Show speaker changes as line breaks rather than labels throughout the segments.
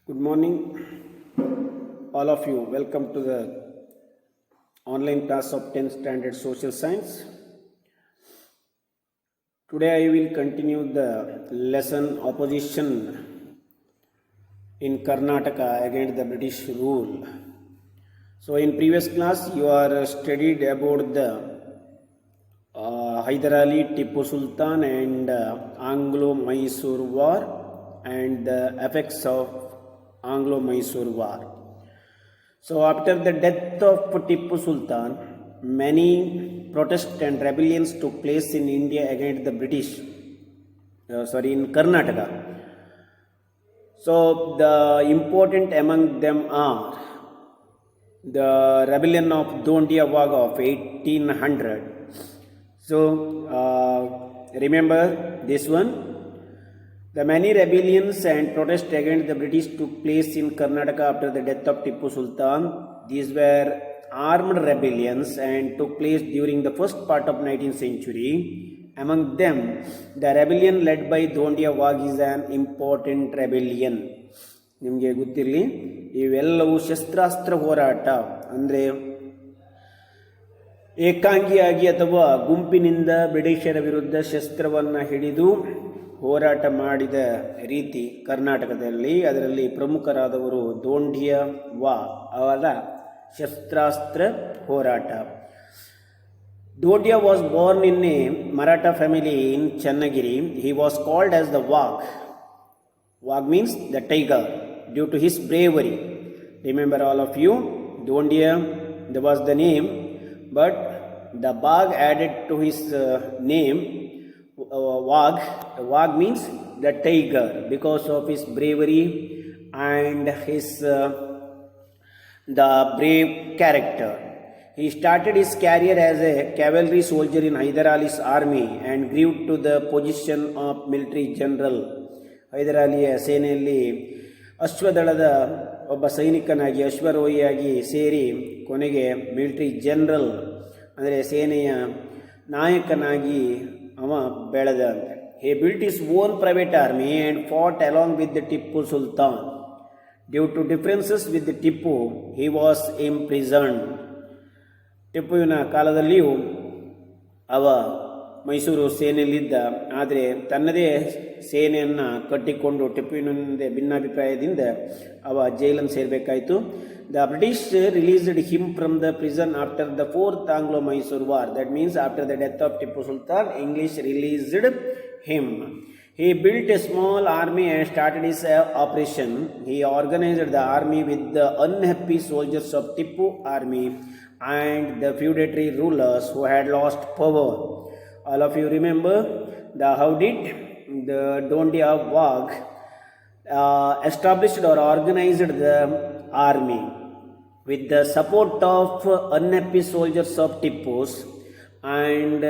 Good morning, all of you. Welcome to the online class of 10th Standard Social Science. Today I will continue the lesson Opposition in Karnataka against the British rule. So in previous class you are studied about the Hyder Ali, Tipu Sultan and Anglo-Mysore War and the effects of Anglo-Mysore War. So after the death of Tipu Sultan, many protests and rebellions took place in India against the British, in Karnataka. So the important among them are the rebellion of Dondia Wag of 1800. So remember this one. The many rebellions and protests against the British took place in Karnataka after the death of Tipu Sultan. These were armed rebellions and took place during the first part of 19th century. Among them, the rebellion led by Dondia Wag is an important rebellion. ನಿಮಗೆ ಗೊತ್ತಿರಲಿ, ಇವೆಲ್ಲವೂ ಶಸ್ತ್ರಾಸ್ತ್ರ ಹೋರಾಟ ಅಂದರೆ ಏಕಾಂಗಿಯಾಗಿ ಅಥವಾ ಗುಂಪಿನಿಂದ ಬ್ರಿಟಿಷರ ವಿರುದ್ಧ ಶಸ್ತ್ರವನ್ನು ಹಿಡಿದು ಹೋರಾಟ ಮಾಡಿದ ರೀತಿ ಕರ್ನಾಟಕದಲ್ಲಿ. ಅದರಲ್ಲಿ ಪ್ರಮುಖರಾದವರು ದೋಂಡಿಯ ವಾ ಅವರ ಶಸ್ತ್ರಾಸ್ತ್ರ ಹೋರಾಟ. Dondia was born in a Maratha family in Channagiri. He was called as the Wag. Wag means the tiger due to his bravery. Remember all of you, Dondia, that was the name, but the Wag added to his name Wag means the tiger because of his bravery and his the brave character. He started his career as a cavalry soldier in Hyder Ali's army and grew to the position of military general. Hyder Aliಯ ಸೇನೆಯಲ್ಲಿ ಅಶ್ವದಳದ ಒಬ್ಬ ಸೈನಿಕನಾಗಿ ಅಶ್ವರೋಹಿಯಾಗಿ ಸೇರಿ ಕೊನೆಗೆ military general ಅಂದರೆ ಸೇನೆಯ ನಾಯಕನಾಗಿ ಅವ ಬೆಳೆದ. He built his own private army and fought along with the Tipu Sultan. Due to differences with the Tipu, he was imprisoned. ಟಿಪ್ಪುವಿನ ಕಾಲದಲ್ಲಿಯೂ ಅವ ಮೈಸೂರು ಸೇನೆಯಲ್ಲಿದ್ದ, ಆದರೆ ತನ್ನದೇ ಸೇನೆಯನ್ನು ಕಟ್ಟಿಕೊಂಡು ಟಿಪ್ಪುವಿನಿಂದ ಭಿನ್ನಾಭಿಪ್ರಾಯದಿಂದ ಅವ ಜೈಲನ್ನು ಸೇರಬೇಕಾಯಿತು. The British released him from the prison after the Fourth Anglo-Mysore War. That means after the death of Tipu Sultan, English released him. He built a small army and started his operation. He organized the army with the unhappy soldiers of Tipu army and the feudatory rulers who had lost power. All of you remember how did the Dondia Wag established or organized the army with the support of unhappy soldiers of Tipu's and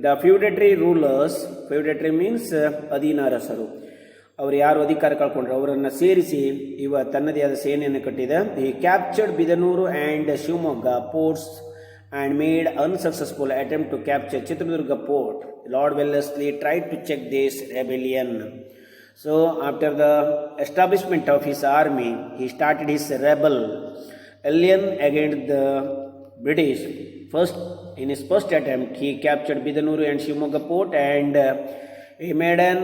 the feudatory rulers. Feudatory means ಅಧೀನರಸರು. ಅವರು ಯಾರು ಅಧಿಕಾರ ಕಳ್ಕೊಂಡ್ರು ಅವರನ್ನು ಸೇರಿಸಿ ಇವ ತನ್ನದೇ ಆದ ಸೇನೆಯನ್ನು ಕಟ್ಟಿದ. He captured Bidanuru and Shivamogga ports and made unsuccessful attempt to capture Chitradurga port. Lord Wellesley tried to check this rebellion. So after the establishment of his army, he started his rebellion against the British. In his first attempt, he captured Bidanuru and Shivamogga port, and he made an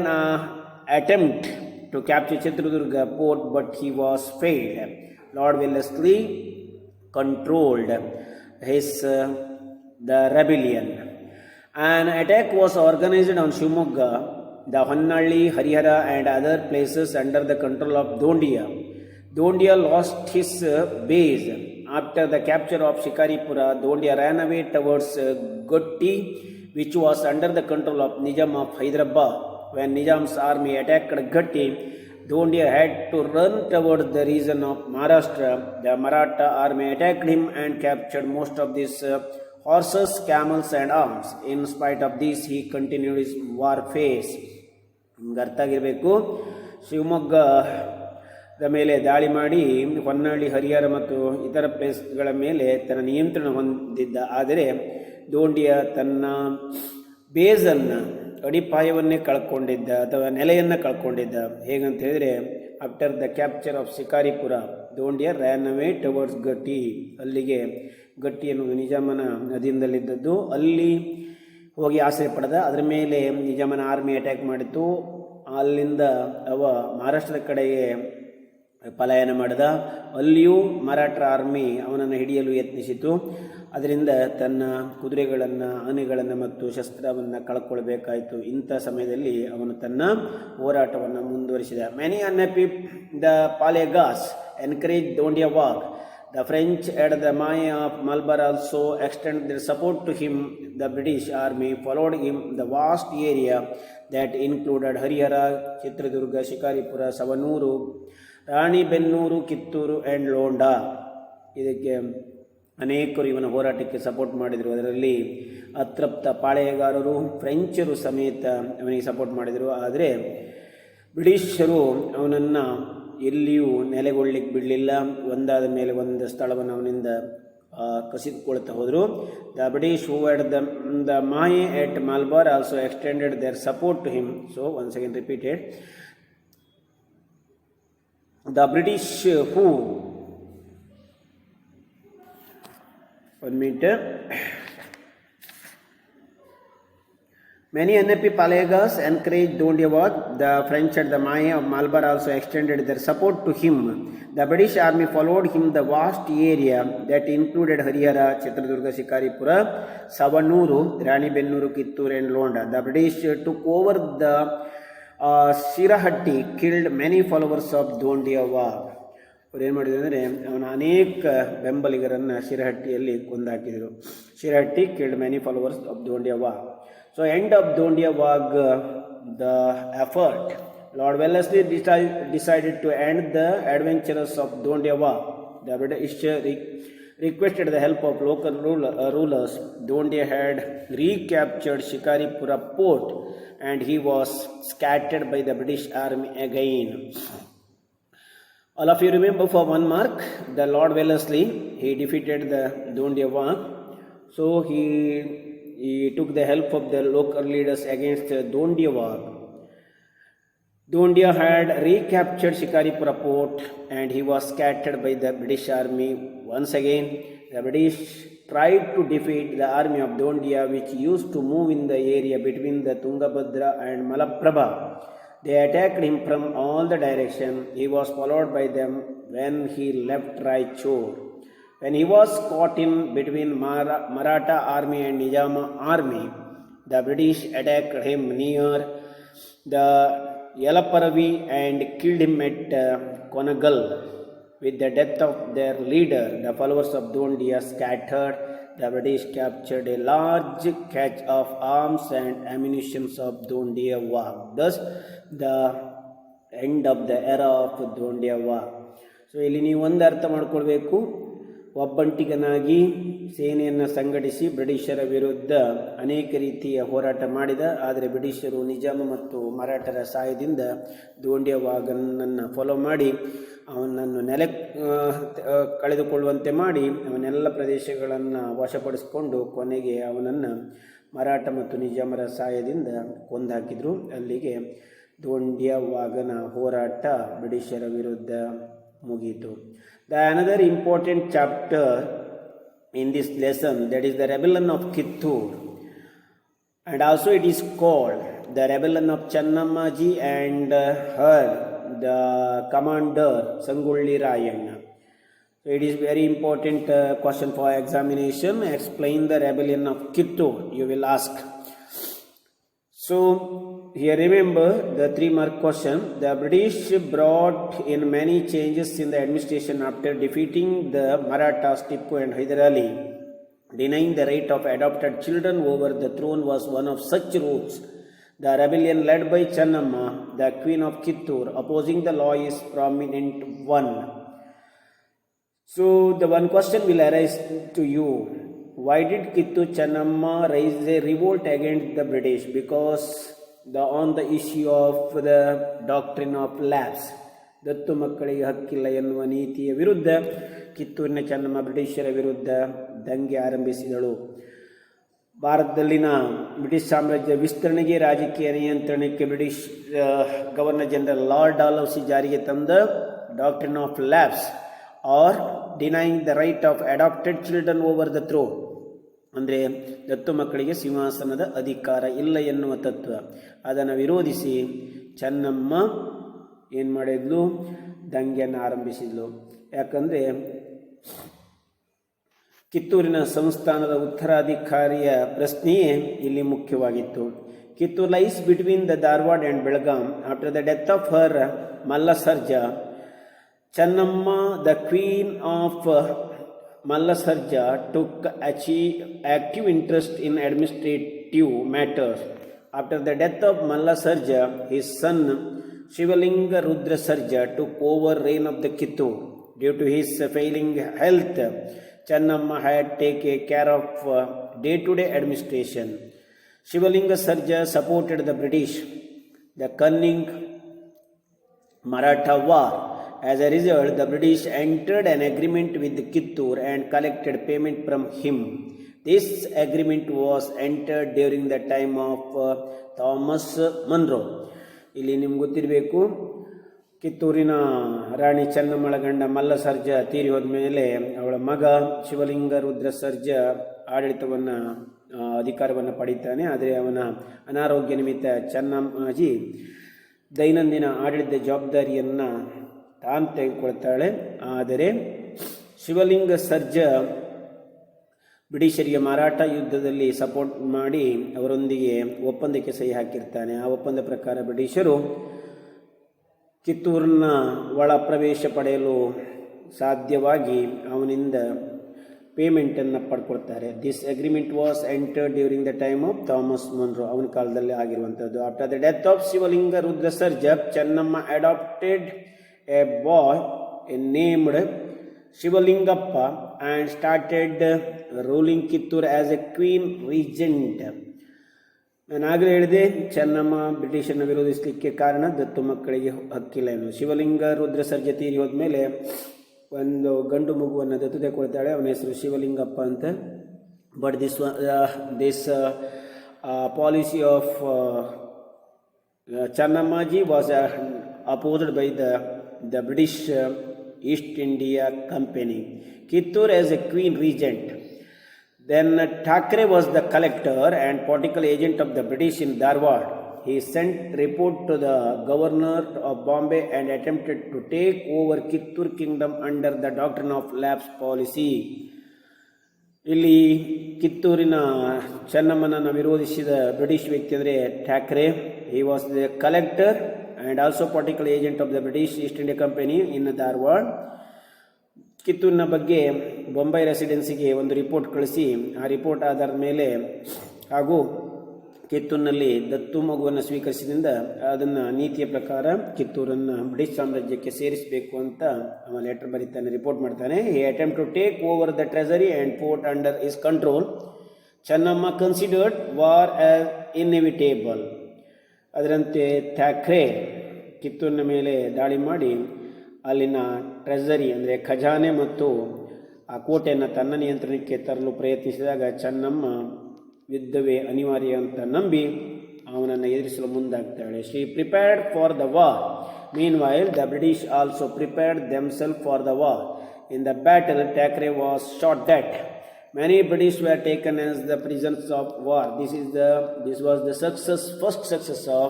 attempt to capture Chitradurga port, but he was failed. Lord Wellesley controlled the rebellion. An attack was organized on Shivamogga, the Honnalli, Harihara and other places under the control of Dondia. Dondia lost his base. After the capture of Shikaripura, Dondia ran away towards Gotti, which was under the control of Nizam of Hyderabad. When Nizam's army attacked Gotti, Dondia had to run towards the region of Maharashtra. The Maratha army attacked him and captured most of these horses, camels and arms. In spite of this, he continued his war phase. ನಿಮ್ಗೆ ಅರ್ಥ ಆಗಿರಬೇಕು, ಶಿವಮೊಗ್ಗದ ಮೇಲೆ ದಾಳಿ ಮಾಡಿ ಹೊನ್ನಳ್ಳಿ, ಹರಿಹರ ಮತ್ತು ಇತರ ಪ್ಲೇಸ್ಗಳ ಮೇಲೆ ತನ್ನ ನಿಯಂತ್ರಣ ಹೊಂದಿದ್ದ. ಆದರೆ ದೋಂಡಿಯ ತನ್ನ ಬೇಸನ್ನು ಅಡಿಪಾಯವನ್ನೇ ಕಳ್ಕೊಂಡಿದ್ದ ಅಥವಾ ನೆಲೆಯನ್ನು ಕಳ್ಕೊಂಡಿದ್ದ. ಹೇಗಂತ ಹೇಳಿದರೆ after the capture of Shikaripura, Dondia ran away towards Gatti. ಅಲ್ಲಿಗೆ ಗಟ್ಟಿ ಎನ್ನುವುದು ನಿಜಾಮನ ಅಧೀನದಲ್ಲಿದ್ದದ್ದು. ಅಲ್ಲಿ ಹೋಗಿ ಆಶ್ರಯ ಪಡೆದ. ಅದರ ಮೇಲೆ ನಿಜಾಮನ ಆರ್ಮಿ ಅಟ್ಯಾಕ್ ಮಾಡಿತ್ತು. ಅಲ್ಲಿಂದ ಅವ ಮಹಾರಾಷ್ಟ್ರದ ಕಡೆಗೆ ಪಲಾಯನ ಮಾಡಿದ. ಅಲ್ಲಿಯೂ ಮರಾಠ ಆರ್ಮಿ ಅವನನ್ನು ಹಿಡಿಯಲು ಯತ್ನಿಸಿತು. ಅದರಿಂದ ತನ್ನ ಕುದುರೆಗಳನ್ನು, ಆನೆಗಳನ್ನು ಮತ್ತು ಶಸ್ತ್ರವನ್ನು ಕಳ್ಕೊಳ್ಬೇಕಾಯಿತು. ಇಂಥ ಸಮಯದಲ್ಲಿ ಅವನು ತನ್ನ ಹೋರಾಟವನ್ನು ಮುಂದುವರಿಸಿದ. Many unhappy the palegars encourage Dhondia Wagh. The French at the Maye of Malabar also extended their support to him. The British army followed him the vast area that included Harihara, Chitradurga, Shikaripura, Savanuru, Ranibennuru, Kitturu and Londa. ಇದಕ್ಕೆ ಅನೇಕರು ಇವನ ಹೋರಾಟಕ್ಕೆ support ಮಾಡಿದರು. ಅದರಲ್ಲಿ ಅತೃಪ್ತ ಪಾಳೆಯಗಾರರು, ಫ್ರೆಂಚರು ಸಮೇತ ಅವನಿಗೆ support ಮಾಡಿದರು. ಆದರೆ ಬ್ರಿಟಿಷರು ಅವನನ್ನು ಎಲ್ಲಿಯೂ ನೆಲೆಗೊಳ್ಳಲಿಕ್ಕೆ ಬಿಡಲಿಲ್ಲ. ಒಂದಾದ ಮೇಲೆ ಒಂದು ಸ್ಥಳವನ್ನು ಅವನಿಂದ ಕಸಿದುಕೊಳ್ತಾ ಹೋದರು. The British who at the Mahe at Malabar also extended their support to him. So once again repeated, the British who, one minute. Many unhappy Palagas encouraged Dondia Wad. The French at the Maye of Malabar also extended their support to him. The British army followed him the vast area that included Harihara, Chitradurga, Shikaripura, Savanuru, Ranibennuru, Kittur and Londa. The British took over the Shirahatti, killed many followers of Dondia Wad. ಅವ್ರು ಏನು ಮಾಡಿದ್ರು ಅಂದರೆ ಅವನ ಅನೇಕ ಬೆಂಬಲಿಗರನ್ನು ಶಿರಹಟ್ಟಿಯಲ್ಲಿ ಕೊಂದಾಕಿದರು. Shirahatti killed many followers of Dhondia Wagh. So end of Dhondia Wagh the effort. Lord Wellesley decided to end the adventures of Dondia Wag. The British requested the help of local rulers. Dondia had recaptured Shikaripura port and he was scattered by the British army again. All of you remember, for one mark, the Lord Wellesley, he defeated the Dondia Wag. So he took the help of the local leaders against Dondia Wag. Dondia had recaptured Shikaripura port and he was scattered by the British army. Once again, the British tried to defeat the army of Dondia, which used to move in the area between the Tungabhadra and Malaprabha. They attacked him from all the directions. He was followed by them when he left Raichur. When he was caught in between Maratha army and Nizama army, the British attacked him near the Yelaparavi and killed him at Konagal. With the death of their leader, the followers of Dondia scattered. The British captured a large cache of arms and ammunition of Dondia Wag. Thus, the end of the era of Dondia Wag. So ಇಲ್ಲಿ ನೀವು ಒಂದು ಅರ್ಥ ಮಾಡ್ಕೊಳ್ಬೇಕು. ಒಬ್ಬಂಟಿಗನಾಗಿ ಸೇನೆಯನ್ನು ಸಂಘಟಿಸಿ ಬ್ರಿಟಿಷರ ವಿರುದ್ಧ ಅನೇಕ ರೀತಿಯ ಹೋರಾಟ ಮಾಡಿದ. ಆದರೆ ಬ್ರಿಟಿಷರು ನಿಜಾಮ ಮತ್ತು ಮರಾಠರ ಸಹಾಯದಿಂದ ದೋಂಡಿಯಾ ವಾಗನನ್ನು ಫಾಲೋ ಮಾಡಿ ಅವನನ್ನು ಕಳೆದುಕೊಳ್ಳುವಂತೆ ಮಾಡಿ ಅವನೆಲ್ಲ ಪ್ರದೇಶಗಳನ್ನು ವಶಪಡಿಸಿಕೊಂಡು ಕೊನೆಗೆ ಅವನನ್ನು ಮರಾಠ ಮತ್ತು ನಿಜಾಮರ ಸಹಾಯದಿಂದ ಕೊಂದಾಕಿದರು. ಅಲ್ಲಿಗೆ ದೋಂಡಿಯಾ ವಾಗನ ಹೋರಾಟ ಬ್ರಿಟಿಷರ ವಿರುದ್ಧ ಮುಗಿಯಿತು. The another important chapter in this lesson, that is the rebellion of Kittur, and also it is called the rebellion of Channammaji and her the commander Sangolli Rayanna. So it is very important question for examination. Explain the rebellion of Kittur, you will ask. So here remember the 3-mark question. The British brought in many changes in the administration after defeating the Marathas, Tippu and Hyder Ali. Denying the right of adopted children over the throne was one of such routes. The rebellion led by Channamma, the Queen of Kittur, opposing the law is prominent one. So the one question will arise to you. Why did Kittur Channamma raise a revolt against the British? Because on the issue of the doctrine of lapse, ದತ್ತು ಮಕ್ಕಳಿಗೆ ಹಕ್ಕಿಲ್ಲ ಎನ್ನುವ ನೀತಿಯ ವಿರುದ್ಧ ಕಿತ್ತೂರಿನ ಚೆನ್ನಮ್ಮ ಬ್ರಿಟಿಷರ ವಿರುದ್ಧ ದಂಗೆ ಆರಂಭಿಸಿದಳು. ಭಾರತದಲ್ಲಿನ ಬ್ರಿಟಿಷ್ ಸಾಮ್ರಾಜ್ಯ ವಿಸ್ತರಣೆಗೆ ರಾಜಕೀಯ ನಿಯಂತ್ರಣಕ್ಕೆ British governor general lord Dalhousie ಜಾರಿಗೆ ತಂದ doctrine of lapse or denying the right of adopted children over the throne, ಅಂದರೆ ದತ್ತು ಮಕ್ಕಳಿಗೆ ಸಿಂಹಾಸನದ ಅಧಿಕಾರ ಇಲ್ಲ ಎನ್ನುವ ತತ್ವ. ಅದನ್ನು ವಿರೋಧಿಸಿ ಚೆನ್ನಮ್ಮ ಏನು ಮಾಡಿದ್ಲು, ದಂಗೆಯನ್ನು ಆರಂಭಿಸಿದ್ಲು. ಯಾಕಂದರೆ ಕಿತ್ತೂರಿನ ಸಂಸ್ಥಾನದ ಉತ್ತರಾಧಿಕಾರಿಯ ಪ್ರಶ್ನೆಯೇ ಇಲ್ಲಿ ಮುಖ್ಯವಾಗಿತ್ತು. Kittur lies between the Dharwad and Belgaum. After the death of her Mallasarja, Chennamma the queen of Mallasarja took active interest in administrative matters. After the death of Mallasarja, his son Shivalinga Rudrasarja took over reign of the Kittur. Due to his failing health, Channamma had taken care of day-to-day administration. Shivalinga Sarja supported the British, the cunning Maratha War. As a result, the British entered an agreement with Kittur and collected payment from him. This agreement was entered during the time of Thomas Munro. ಇಲ್ಲಿ ನಿಮ್ಗೆ ಗೊತ್ತಿರಬೇಕು, ಕಿತ್ತೂರಿನ ರಾಣಿ ಚೆನ್ನಮ್ಮಳ ಗಂಡ ಮಲ್ಲಸರ್ಜ ತೀರಿ ಹೋದ ಮೇಲೆ ಅವಳ ಮಗ ಶಿವಲಿಂಗ ರುದ್ರ ಸರ್ಜ ಅಧಿಕಾರವನ್ನು ಪಡೀತಾನೆ. ಆದರೆ ಅವನ ಅನಾರೋಗ್ಯ ನಿಮಿತ್ತ ಚೆನ್ನಮ್ಮಾಜಿ ದೈನಂದಿನ ಆಡಳಿತ ಜವಾಬ್ದಾರಿಯನ್ನು ತಾನು ತೆಗೆದುಕೊಳ್ತಾಳೆ. ಆದರೆ ಶಿವಲಿಂಗ ಸರ್ಜ ಬ್ರಿಟಿಷರಿಗೆ ಮರಾಠ ಯುದ್ಧದಲ್ಲಿ ಸಪೋರ್ಟ್ ಮಾಡಿ ಅವರೊಂದಿಗೆ ಒಪ್ಪಂದಕ್ಕೆ ಸಹಿ ಹಾಕಿರ್ತಾನೆ. ಆ ಒಪ್ಪಂದ ಪ್ರಕಾರ ಬ್ರಿಟಿಷರು ಕಿತ್ತೂರನ್ನ ಒಳ ಪ್ರವೇಶ ಪಡೆಯಲು ಸಾಧ್ಯವಾಗಿ ಅವನಿಂದ ಪೇಮೆಂಟನ್ನು ಪಡ್ಕೊಳ್ತಾರೆ. This agreement was entered during the time of Thomas Munro, ಅವನ ಕಾಲದಲ್ಲಿ ಆಗಿರುವಂಥದ್ದು. After the death of Shivalinga Rudra Sarja, Chennamma adopted a boy named Shivalingappa and started ruling Kittur as a queen regent. ನಾನು ಆಗಲೇ ಹೇಳಿದೆ, ಚೆನ್ನಮ್ಮ ಬ್ರಿಟಿಷರನ್ನು ವಿರೋಧಿಸಲಿಕ್ಕೆ ಕಾರಣ ದತ್ತು ಮಕ್ಕಳಿಗೆ ಹಕ್ಕಿಲ್ಲ ಏನು. ಶಿವಲಿಂಗ ರುದ್ರ ಸರ್ಜ ತೀರಿ ಹೋದ್ಮೇಲೆ ಒಂದು ಗಂಡು ಮಗುವನ್ನು ದತ್ತು ತೆಗೆದುಕೊಳ್ತಾಳೆ. ಅವನ ಹೆಸರು ಶಿವಲಿಂಗಪ್ಪ ಅಂತ. But this policy of Chennammaji was opposed by the British East India Company. Kittur as a queen regent. Then Thackeray was the collector and political agent of the British in Dharwad. He sent report to the governor of Bombay and attempted to take over Kittur kingdom under the doctrine of lapse policy. ಇಲ್ಲಿ ಕಿತ್ತೂರಿನ ಚೆನ್ನಮ್ಮನನ್ನು ವಿರೋಧಿಸಿದ British ವ್ಯಕ್ತಿ ಅಂದರೆ Thackeray. He was the collector and also political agent of the British East India Company in Dharwad. ಕಿತ್ತೂರಿನ ಬಗ್ಗೆ ಬೊಂಬೈ ರೆಸಿಡೆನ್ಸಿಗೆ ಒಂದು report ಕಳಿಸಿ, ಆ report ಆಧಾರದ ಮೇಲೆ ಹಾಗೂ ಕಿತ್ತೂರಿನಲ್ಲಿ ದತ್ತು ಮಗುವನ್ನು ಸ್ವೀಕರಿಸಿದಿಂದ ಅದನ್ನು ನೀತಿಯ ಪ್ರಕಾರ ಕಿತ್ತೂರನ್ನು ಬ್ರಿಟಿಷ್ ಸಾಮ್ರಾಜ್ಯಕ್ಕೆ ಸೇರಿಸಬೇಕು ಅಂತ ಅವನು ಲೆಟರ್ ಬರೀತಾನೆ, ರಿಪೋರ್ಟ್ ಮಾಡ್ತಾನೆ. He attempt to take over the treasury and port under his control. Chennamma considered war as inevitable. ಅದರಂತೆ ಥ್ಯಾಕ್ರೆ ಕಿತ್ತೂರಿನ ಮೇಲೆ ದಾಳಿ ಮಾಡಿ ಅಲ್ಲಿನ ಟ್ರೆಸರಿ ಅಂದರೆ ಖಜಾನೆ ಮತ್ತು ಆ ಕೋಟೆಯನ್ನು ತನ್ನ ನಿಯಂತ್ರಣಕ್ಕೆ ತರಲು ಪ್ರಯತ್ನಿಸಿದಾಗ ಚೆನ್ನಮ್ಮ ಯುದ್ಧವೇ ಅನಿವಾರ್ಯ ಅಂತ ನಂಬಿ ಅವನನ್ನು ಎದುರಿಸಲು ಮುಂದಾಗ್ತಾಳೆ. She prepared for the war. Meanwhile the British also prepared themselves for the war. In the battle Thackeray was shot dead. Many British were taken as the prisoners of war. This was the first success of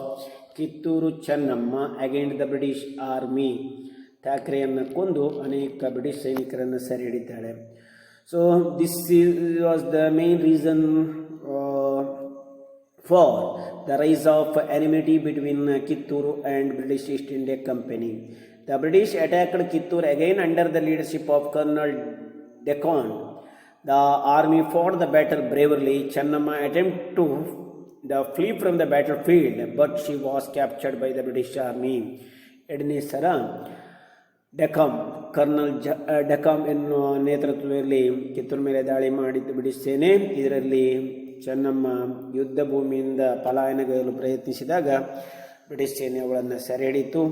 Kitturu Channamma against the British Army. ಥ್ಯಾಕ್ರೆಯನ್ನು ಕೊಂದು ಅನೇಕ British ಸೈನಿಕರನ್ನು ಸೆರೆ ಹಿಡಿತಾಳೆ. So this was the main reason for the rise of enmity between Kitturu and British East India Company. The British attacked Kittur again under the leadership of Colonel Decon. The army fought the battle bravely. Channamma attempted to flee from the battlefield, but she was captured by the British army. ಎರಡನೇ ಸಲ kernel ಡೆಕಾಮ್ ಎನ್ನುವ ನೇತೃತ್ವದಲ್ಲಿ ಕಿತ್ತೂರು ಮೇಲೆ ದಾಳಿ ಮಾಡಿದ್ದು British ಸೇನೆ. ಇದರಲ್ಲಿ ಚೆನ್ನಮ್ಮ ಯುದ್ಧ ಭೂಮಿಯಿಂದ ಪಲಾಯನಗೊಳ್ಳಲು ಪ್ರಯತ್ನಿಸಿದಾಗ ಬ್ರಿಟಿಷ್ ಸೇನೆ ಅವಳನ್ನು ಸೆರೆ ಹಿಡಿತು.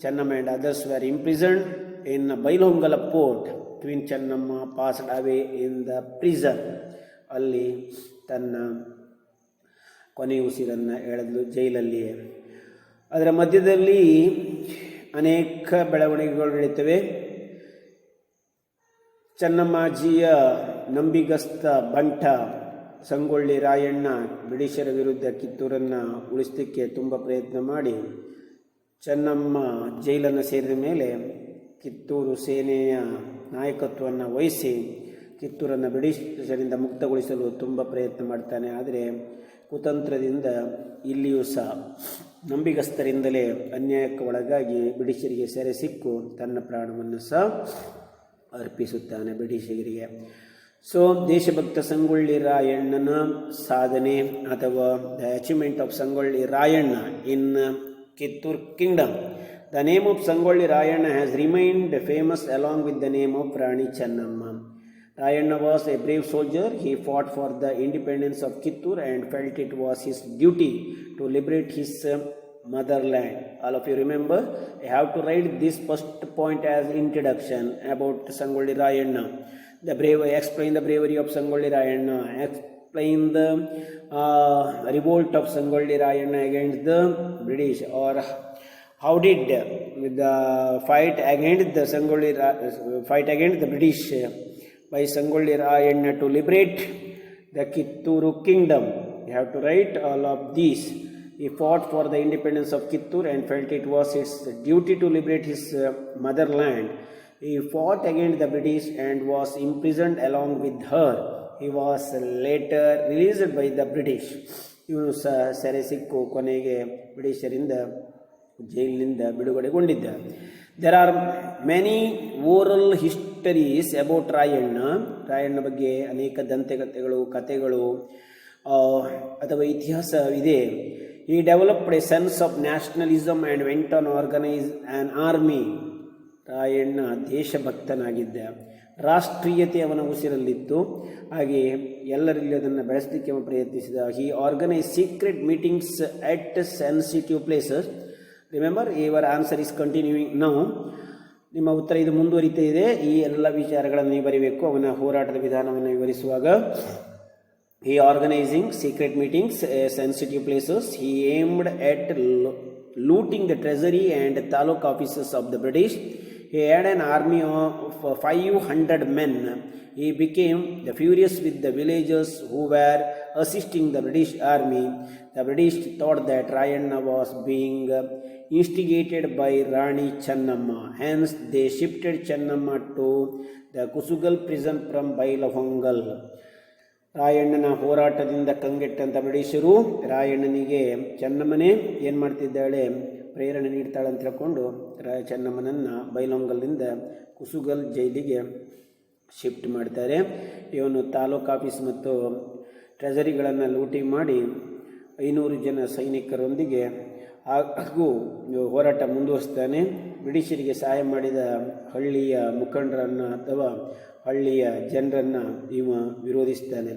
Chennamma and others were imprisoned in Bailongala port. Queen Channamma passed away in the prison. ಅಲ್ಲಿ ತನ್ನ ಕೊನೆಯ ಉಸಿರನ್ನು ಎಳೆದಳು ಜೈಲಲ್ಲಿಯೇ. ಅದರ ಮಧ್ಯದಲ್ಲಿ ಅನೇಕ ಬೆಳವಣಿಗೆಗಳು ನಡೀತವೆ. ಚೆನ್ನಮ್ಮಾಜಿಯ ನಂಬಿಗಸ್ತ ಬಂಟ ಸಂಗೊಳ್ಳಿ ರಾಯಣ್ಣ ಬ್ರಿಟಿಷರ ವಿರುದ್ಧ ಕಿತ್ತೂರನ್ನು ಉಳಿಸಲಿಕ್ಕೆ ತುಂಬ ಪ್ರಯತ್ನ ಮಾಡಿ ಚೆನ್ನಮ್ಮ ಜೈಲನ್ನು ಸೇರಿದ ಮೇಲೆ ಕಿತ್ತೂರು ಸೇನೆಯ ನಾಯಕತ್ವವನ್ನು ವಹಿಸಿ ಕಿತ್ತೂರನ್ನು ಬ್ರಿಟಿಷರಿಂದ ಮುಕ್ತಗೊಳಿಸಲು ತುಂಬ ಪ್ರಯತ್ನ ಮಾಡ್ತಾನೆ. ಆದರೆ ಕುತಂತ್ರದಿಂದ ಇಲ್ಲಿಯೂ ಸಹ ನಂಬಿಗಸ್ತರಿಂದಲೇ ಅನ್ಯಾಯಕ್ಕೆ ಒಳಗಾಗಿ ಬ್ರಿಟಿಷರಿಗೆ ಸೆರೆ ಸಿಕ್ಕು ತನ್ನ ಪ್ರಾಣವನ್ನು ಸಹ ಅರ್ಪಿಸುತ್ತಾನೆ ಬ್ರಿಟಿಷರಿಗೆ. ಸೊ ದೇಶಭಕ್ತ ಸಂಗೊಳ್ಳಿ ರಾಯಣ್ಣನ ಸಾಧನೆ ಅಥವಾ the achievement of Sangolli Rayanna in Kittur kingdom. The name of Sangolli Rayana has remained famous along with the name of Rani Chennamma. Rayana was a brave soldier. He fought for the independence of Kittur and felt it was his duty to liberate his motherland. All of you remember, I have to write this first point as introduction about Sangolli Rayana. Explain the bravery of Sangolli Rayana. Explain the revolt of Sangolli Rayana against the British, or how did the fight against the British by Sangolli Rayana to liberate the Kitturu kingdom. You have to write all of these. He fought for the independence of Kittur and felt it was his duty to liberate his motherland. He fought against the British and was imprisoned along with her. He was later released by the British. ಇವನು ಸೆರೆ ಸಿಕ್ಕು ಕೊನೆಗೆ ಬ್ರಿಟಿಷರಿಂದ ಜೈಲಿನಿಂದ ಬಿಡುಗಡೆಗೊಂಡಿದ್ದ. There are many oral histories about Rayanna ಬಗ್ಗೆ ಅನೇಕ ಕಥೆಗಳು ಅಥವಾ ಇತಿಹಾಸವಿದೆ. He developed a sense of nationalism and went on organize an army. Rayanna ದೇಶಭಕ್ತನಾಗಿದ್ದ. ರಾಷ್ಟ್ರೀಯತೆ ಅವನ ಉಸಿರಲ್ಲಿತ್ತು. ಹಾಗೆ ಎಲ್ಲರಲ್ಲಿ ಅದನ್ನು ಬೆಳೆಸಲಿಕ್ಕೆ ಪ್ರಯತ್ನಿಸಿದ. He organise secret meetings at sensitive places. Remember, your answer is continuing now. ನಿಮ್ಮ ಉತ್ತರ ಇದು ಮುಂದುವರಿತಾ ಇದೆ. ಈ ಎಲ್ಲ ವಿಚಾರಗಳನ್ನು ನೀವು ಬರೀಬೇಕು ಅವನ ಹೋರಾಟದ ವಿಧಾನವನ್ನು ವಿವರಿಸುವಾಗ. He organising secret meetings sensitive places. He aimed at looting the treasury and taluk offices of the British. He had an army of 500 men. He became furious with the villagers who were assisting the British army. The British thought that Rayanna was being instigated by Rani Chennamma. Hence, they shifted Chennamma to the Kusugal prison from Bailahangal. ರಾಯಣ್ಣನ ಹೋರಾಟದಿಂದ ಕಂಗೆಟ್ಟಂಥ ಬ್ರಿಟಿಷರು ರಾಯಣ್ಣನಿಗೆ ಚೆನ್ನಮ್ಮನೇ ಏನು ಮಾಡ್ತಿದ್ದಾಳೆ, ಪ್ರೇರಣೆ ನೀಡ್ತಾಳೆ ಅಂತ ತಿಳ್ಕೊಂಡು ಚೆನ್ನಮ್ಮನನ್ನು ಬೈಲೊಂಗಲ್ನಿಂದ ಕುಸುಗಲ್ ಜೈಲಿಗೆ shift ಮಾಡ್ತಾರೆ. ಇವನು taluk office ಮತ್ತು ಟ್ರೆಜರಿಗಳನ್ನು ಲೂಟಿ ಮಾಡಿ 500 ಜನ ಸೈನಿಕರೊಂದಿಗೆ ಹಾಗೂ ಹೋರಾಟ ಮುಂದುವರಿಸ್ತಾನೆ. ಬ್ರಿಟಿಷರಿಗೆ ಸಹಾಯ ಮಾಡಿದ ಹಳ್ಳಿಯ ಮುಖಂಡರನ್ನು ಅಥವಾ ಹಳ್ಳಿಯ ಜನರನ್ನು ಇವ ವಿರೋಧಿಸ್ತಾನೆ.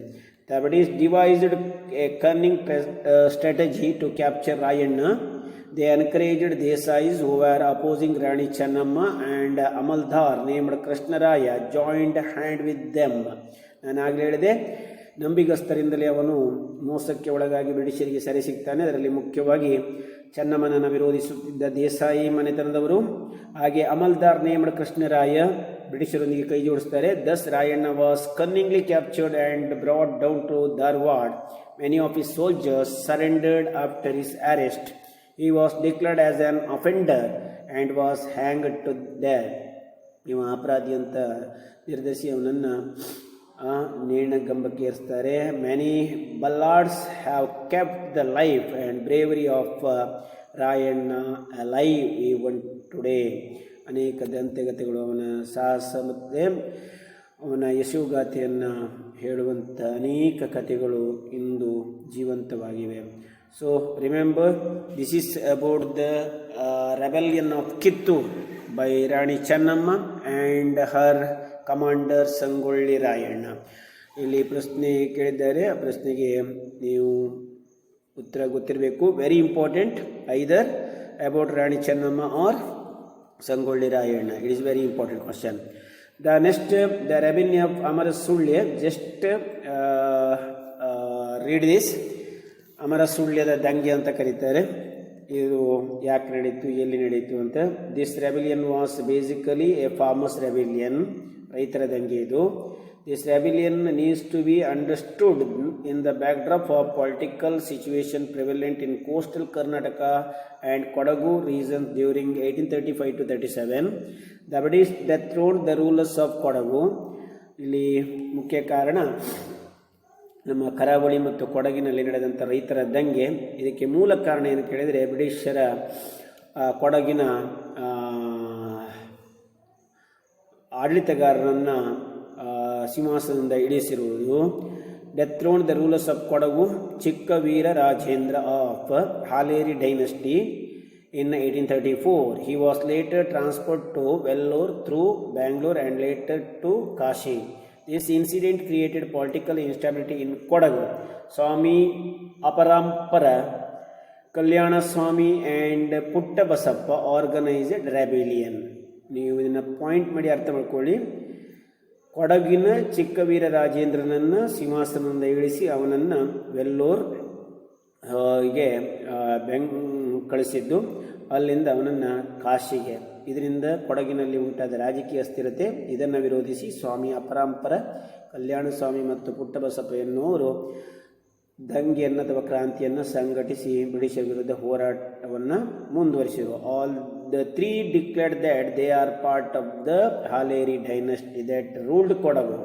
The British devised a cunning strategy to capture Rayanna. They encouraged Desais who were opposing Rani Chennamma, and Amaldar named Krishnaraya joined hand with them. ನಾನು ಆಗಲೇ ಹೇಳಿದೆ, ನಂಬಿಗಸ್ತರಿಂದಲೇ ಅವನು ಮೋಸಕ್ಕೆ ಒಳಗಾಗಿ ಬ್ರಿಟಿಷರಿಗೆ ಸೆರೆ ಸಿಗ್ತಾನೆ. ಅದರಲ್ಲಿ ಮುಖ್ಯವಾಗಿ ಚೆನ್ನಮ್ಮನನ್ನು ವಿರೋಧಿಸುತ್ತಿದ್ದ ದೇಸಾಯಿ ಮನೆತನದವರು. ಹಾಗೆ ಅಮಲ್ದಾರ್ ನೇಮ್ಡ್ ಕೃಷ್ಣರಾಯ ಬ್ರಿಟಿಷರೊಂದಿಗೆ ಕೈ ಜೋಡಿಸ್ತಾರೆ. Thus Rayanna was cunningly captured and brought down to Dharwad. Many of his soldiers surrendered after his arrest. He was declared as an offender and was hanged to death. ಇವ ಅಪರಾಧಿ ಅಂತ ನಿರ್ಧರಿಸಿ ಅವನನ್ನು ನೇಣಗಂಬಕ್ಕೆ ಏರಿಸ್ತಾರೆ. Many ballads have kept the life and bravery of Rayanna alive even today. ಅನೇಕ ದಂತೆಗತೆಗಳು ಅವನ ಸಾಹಸ ಮತ್ತು ಅವನ ಯಶೋಗಾಥೆಯನ್ನು ಹೇಳುವಂಥ ಅನೇಕ ಕಥೆಗಳು ಇಂದು ಜೀವಂತವಾಗಿವೆ. So remember, this is about the rebellion of Kittur by Rani Chennamma and her commander Sangolli Rayana. ಇಲ್ಲಿ ಪ್ರಶ್ನೆ ಕೇಳಿದ್ದಾರೆ. ಆ ಪ್ರಶ್ನೆಗೆ ನೀವು ಉತ್ತರ ಗೊತ್ತಿರಬೇಕು. Very important. Either about Rani Chennamma or Sangolli Rayana. It is very important question. The next, the rebellion of Amarasuಳ್ಯ. Just read this. ಅಮರಸುಳ್ಯದ ದಂಗೆ ಅಂತ ಕರೀತಾರೆ. ಇದು ಯಾಕೆ ನಡೀತು, ಎಲ್ಲಿ ನಡೀತು ಅಂತ. This rebellion was basically a farmers rebellion, ರೈತರ ದಂಗೆ ಇದು. This rebellion needs to be understood in the backdrop of political situation prevalent in coastal Karnataka and Kodagu region during 1835 to 37. The British dethroned the rulers of Kodagu. ಇಲ್ಲಿ ಮುಖ್ಯ ಕಾರಣ ನಮ್ಮ ಕರಾವಳಿ ಮತ್ತು ಕೊಡಗಿನಲ್ಲಿ ನಡೆದಂಥ ರೈತರ ದಂಗೆ. ಇದಕ್ಕೆ ಮೂಲ ಕಾರಣ ಏನು ಕೇಳಿದರೆ, ಬ್ರಿಟಿಷರ ಕೊಡಗಿನ ಆಡಳಿತಗಾರರನ್ನು ಸಿಂಹಾಸನದಿಂದ ಇಳಿಸಿರುವುದು. Dethroned the rulers of Kodagu Chikkaveera Rajendra of Haleri dynasty in 1834. He was later transferred to Vellore through Bangalore and later to Kashi. This incident created political instability in Kodagu. Swami Aparampara, Kalyana Swami and Putta Basappa organized rebellion. ನೀವು ಇದನ್ನು point ಮಾಡಿ ಅರ್ಥ ಮಾಡ್ಕೊಳ್ಳಿ. ಕೊಡಗಿನ ಚಿಕ್ಕವೀರ ರಾಜೇಂದ್ರನನ್ನು ಸಿಂಹಾಸನದಿಂದ ಇಳಿಸಿ ಅವನನ್ನು ವೆಲ್ಲೂರ್ಗೆ ಕಳಿಸಿದ್ದು, ಅಲ್ಲಿಂದ ಅವನನ್ನು ಕಾಶಿಗೆ. ಇದರಿಂದ ಕೊಡಗಿನಲ್ಲಿ ಉಂಟಾದ ರಾಜಕೀಯ ಅಸ್ಥಿರತೆ. ಇದನ್ನು ವಿರೋಧಿಸಿ ಸ್ವಾಮಿ ಅಪರಾಂಪರ, ಕಲ್ಯಾಣ ಸ್ವಾಮಿ ಮತ್ತು ಪುಟ್ಟಬಸಪ್ಪ ಎನ್ನುವರು ದಂಗೆಯನ್ನು ಅಥವಾ ಕ್ರಾಂತಿಯನ್ನು ಸಂಘಟಿಸಿ ಬ್ರಿಟಿಷರ ವಿರುದ್ಧ ಹೋರಾಟವನ್ನು ಮುಂದುವರಿಸಿದರು. All the three declared that they are part of the Haleri dynasty that ruled Kodagu.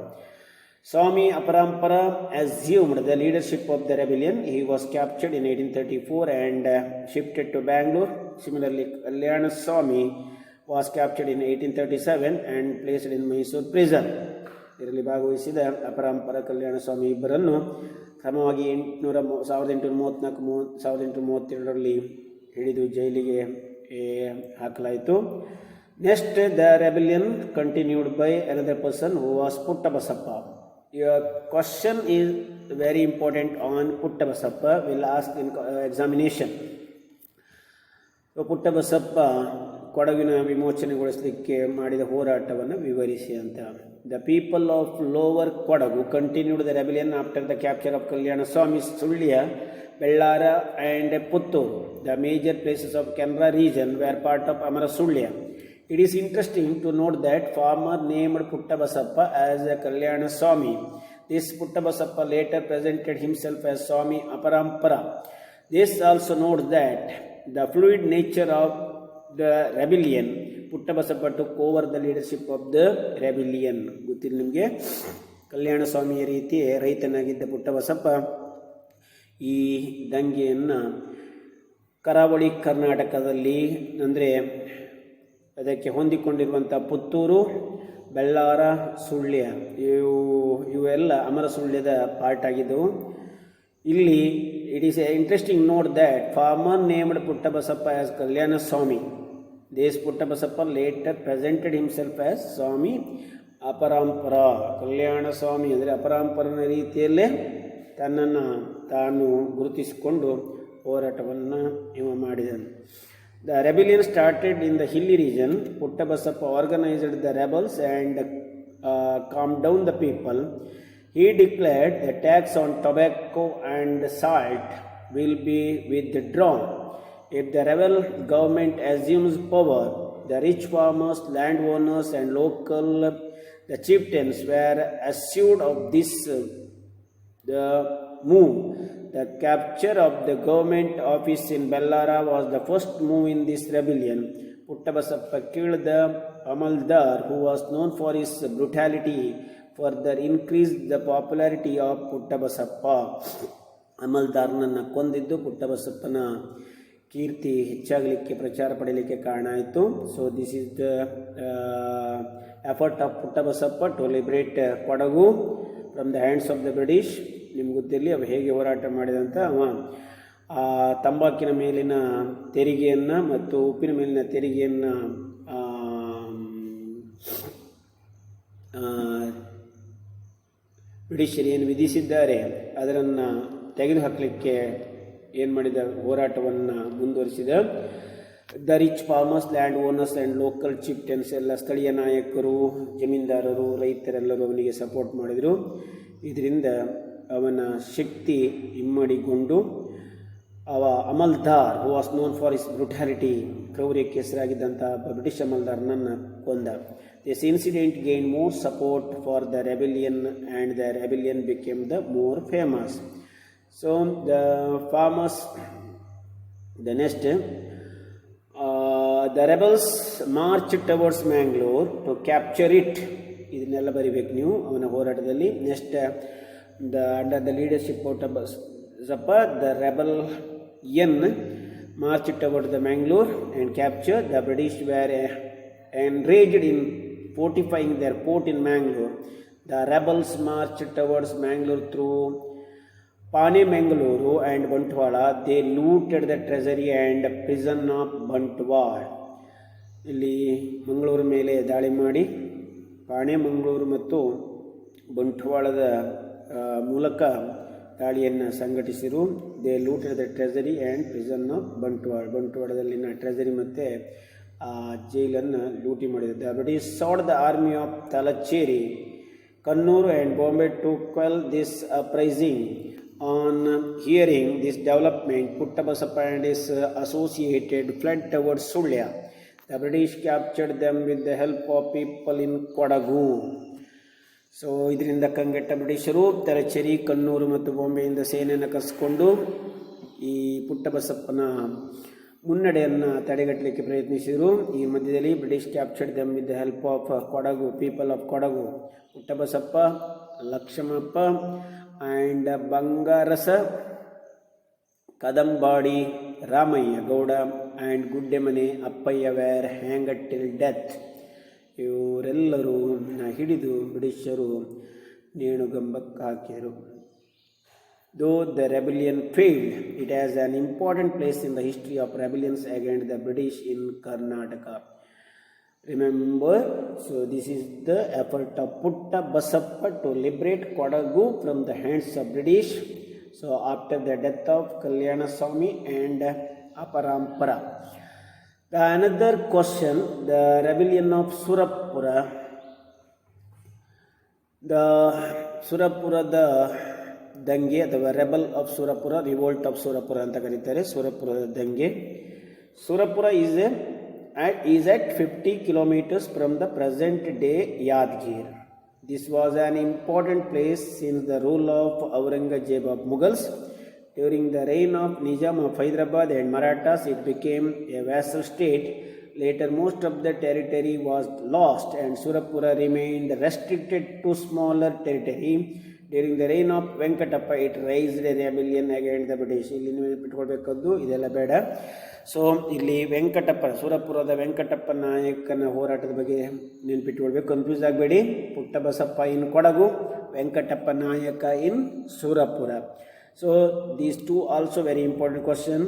Swami Aparampara assumed the leadership of the rebellion. He was captured in 1834 and shifted to Bangalore. Similarly, Kalyana Swami was captured in 1837 and placed in Mysore prison. ಇದರಲ್ಲಿ ಭಾಗವಹಿಸಿದ ಅಪರಾಂಪರ, ಕಲ್ಯಾಣ ಸ್ವಾಮಿ ಇಬ್ಬರನ್ನು ಕ್ರಮವಾಗಿ 1834-1832ರಲ್ಲಿ ಹಿಡಿದು ಜೈಲಿಗೆ ಹಾಕಲಾಯಿತು. Next, the rebellion continued by another person who was Puttabasappa. Your question is very important on Puttabasappa. Will ask in examination. So Puttabasappa ಕೊಡಗಿನ ವಿಮೋಚನೆಗೊಳಿಸಲಿಕ್ಕೆ ಮಾಡಿದ ಹೋರಾಟವನ್ನು ವಿವರಿಸಿ ಅಂತ. The people of lower Kodagu continued the rebellion after the capture of Kalyana Swami. Sulya, Bellara and Puttur, the major places of Canara region, were part of Amarasulya. It is interesting to note that farmer named Puttabasappa as a Kalyana Swami. This Puttabasappa later presented himself as Swami Aparampara. This also notes that the fluid nature of the rebellion, Puttabasappa took over the leadership of the rebellion. ಗೊತ್ತಿಲ್ಲ ನಿಮಗೆ, ಕಲ್ಯಾಣ ಸ್ವಾಮಿಯ ರೀತಿ ರೈತನಾಗಿದ್ದ ಪುಟ್ಟಬಸಪ್ಪ ಈ ದಂಗೆಯನ್ನು ಕರಾವಳಿ ಕರ್ನಾಟಕದಲ್ಲಿ, ಅಂದರೆ ಅದಕ್ಕೆ ಹೊಂದಿಕೊಂಡಿರುವಂಥ ಪುತ್ತೂರು, ಬೆಳ್ಳಾರ, ಸುಳ್ಯ ಇವೆಲ್ಲ ಅಮರಸುಳ್ಯದ ಪಾರ್ಟ್ ಆಗಿದ್ದವು. ಇಲ್ಲಿ it is a interesting note that farmer named Puttabasappa as Kalyana Swami. This Puttabasappa later presented himself as Swami Aparampara. Kalyana Swami ಅಂದರೆ ಅಪರಾಂಪರನ ರೀತಿಯಲ್ಲೇ ತನ್ನನ್ನು ತಾನು ಗುರುತಿಸಿಕೊಂಡು ಹೋರಾಟವನ್ನು ಇವ ಮಾಡಿದನು. The rebellion started in the hilly region. Puttabasappa organized the rebels and calmed down the people. He declared the tax on tobacco and salt will be withdrawn. If the rebel government assumes power, the rich farmers, landowners and the chieftains were assured of this the move. The capture of the government office in Bellara was the first move in this rebellion. Puttabasappa killed the Amaldar, who was known for his brutality, further increased the popularity of Puttabasappa. ಅಮಲ್ದಾರ್ನನ್ನು ಕೊಂದಿದ್ದು ಪುಟ್ಟಬಸಪ್ಪನ ಕೀರ್ತಿ ಹೆಚ್ಚಾಗಲಿಕ್ಕೆ, ಪ್ರಚಾರ ಪಡೆಯಲಿಕ್ಕೆ ಕಾರಣ ಆಯಿತು. So this is the effort of Puttabasappa to liberate Kodagu from the hands of the British. ನಿಮ್ಗೆ ಗೊತ್ತಿರಲಿ ಅವ ಹೇಗೆ ಹೋರಾಟ ಮಾಡಿದಂಥ. ಅವ ತಂಬಾಕಿನ ಮೇಲಿನ ತೆರಿಗೆಯನ್ನು ಮತ್ತು ಉಪ್ಪಿನ ಮೇಲಿನ ತೆರಿಗೆಯನ್ನು ಬ್ರಿಟಿಷರು ಏನು ವಿಧಿಸಿದ್ದಾರೆ ಅದನ್ನು ತೆಗೆದುಹಾಕಲಿಕ್ಕೆ ಏನು ಮಾಡಿದ, ಹೋರಾಟವನ್ನು ಮುಂದುವರಿಸಿದ. The rich farmers, land owners and local chieftains ಎಲ್ಲ ಸ್ಥಳೀಯ ನಾಯಕರು, ಜಮೀನ್ದಾರರು, ರೈತರೆಲ್ಲರೂ ಅವನಿಗೆ ಸಪೋರ್ಟ್ ಮಾಡಿದರು. ಇದರಿಂದ ಅವನ ಶಕ್ತಿ ಇಮ್ಮಡಿಗೊಂಡು ಅವ amaldar who was known for his brutality, ಕ್ರೌರ್ಯಕ್ಕೆ ಹೆಸರಾಗಿದ್ದಂಥ ಬ್ರಿಟಿಷ್ ಅಮಲ್ದಾರ್ನನ್ನು ಕೊಂದ. This incident gain more support for the rebellion and the rebellion became the more famous. So the farmers, the next the rebels march towards Mangalore to capture it. ಇದನ್ನೆಲ್ಲ ಬರಿಬೇಕು ನೀವು ಅವನ ಹೋರಾಟದಲ್ಲಿ. Next under the leadership of the rebel marched towards the Mangalore and captured. The British were enraged in fortifying their port in Mangalore. The rebels marched towards Mangalore through Pane, Mangaluru and Bantwala. They looted the treasury and prison of Bantwal. ಇಲ್ಲಿ ಮಂಗಳೂರು ಮೇಲೆ ದಾಳಿ ಮಾಡಿ ಪಾಣೆ, ಮಂಗಳೂರು ಮತ್ತು ಬಂಟ್ವಾಳದ ಮೂಲಕ ದಾಳಿಯನ್ನು ಸಂಘಟಿಸಿರು. They looted the treasury and prison of Bantwal. ಬಂಟ್ವಾಳದಲ್ಲಿನ ಟ್ರೆಜರಿ ಮತ್ತು ಆ ಜೈಲನ್ನು ಲೂಟಿ ಮಾಡಿದರು. The British sought the army of Tellicherry, Kannur and Bombay to quell this uprising. On hearing this development, Puttabasappa and his associated fled towards Sullia. The British captured them with the help of people in Kodagu. So ಇದರಿಂದ ಕಂಗೆಟ್ಟ ಬ್ರಿಟಿಷರು ತಲಚೇರಿ, ಕಣ್ಣೂರು ಮತ್ತು ಬಾಂಬೆಯಿಂದ ಸೇನೆಯನ್ನು ಕರೆಸಿಕೊಂಡು ಈ ಪುಟ್ಟಬಸಪ್ಪನ ಮುನ್ನಡೆಯನ್ನು ತಡೆಗಟ್ಟಲಿಕ್ಕೆ ಪ್ರಯತ್ನಿಸಿದರು. ಈ ಮಧ್ಯದಲ್ಲಿ British captured them with the help of Kodagu, people of Kodagu. Puttabasappa, Lakshmappa and Bangarasa, Kadambadi Ramaiah Gowda and Guddemane Appaiah were ಹ್ಯಾಂಗಡ್ till death. ಇವರೆಲ್ಲರೂ ಹಿಡಿದು ಬ್ರಿಟಿಷರು ನೇಣುಗಂಬಕ್ಕೆ ಹಾಕಿದರು. Though the rebellion failed, it has an important place in the history of rebellions against the British in Karnataka. Remember, so this is the effort of Putta Basappa to liberate Kodagu from the hands of British. So after the death of Kalyana Swami and Aparampara. The another question, the rebellion of Surapura. The Surapurada ದಂಗೆ ಅಥವಾ rebel of Surapura, revolt of Surapura ಅಂತ ಕರೀತಾರೆ. ಸುರಪುರದ ದಂಗೆ. Surapura is at 50 kilometers from the present day Yadgir. This was an important place since the rule of Aurangzeb of Mughals. During the reign of Nizam of Hyderabad and Marathas, it became a vassal state. Later, most of the territory was lost and Surapura remained restricted to smaller territory. During the reign of Venkatappa, it raised a rebellion against the British. ಇಲ್ಲಿ ನೆನಪಿಟ್ಕೊಳ್ಬೇಕದ್ದು, ಇದೆಲ್ಲ ಬೇಡ. So ಇಲ್ಲಿ ವೆಂಕಟಪ್ಪ, ಸುರಪುರದ ವೆಂಕಟಪ್ಪ ನಾಯಕನ ಹೋರಾಟದ ಬಗ್ಗೆ ನೆನಪಿಟ್ಕೊಳ್ಬೇಕು, confuse ಆಗಬೇಡಿ. ಪುಟ್ಟಬಸಪ್ಪ ಇನ್ Kodagu, Venkatappa Nayaka in Surapura. So these two also very important question.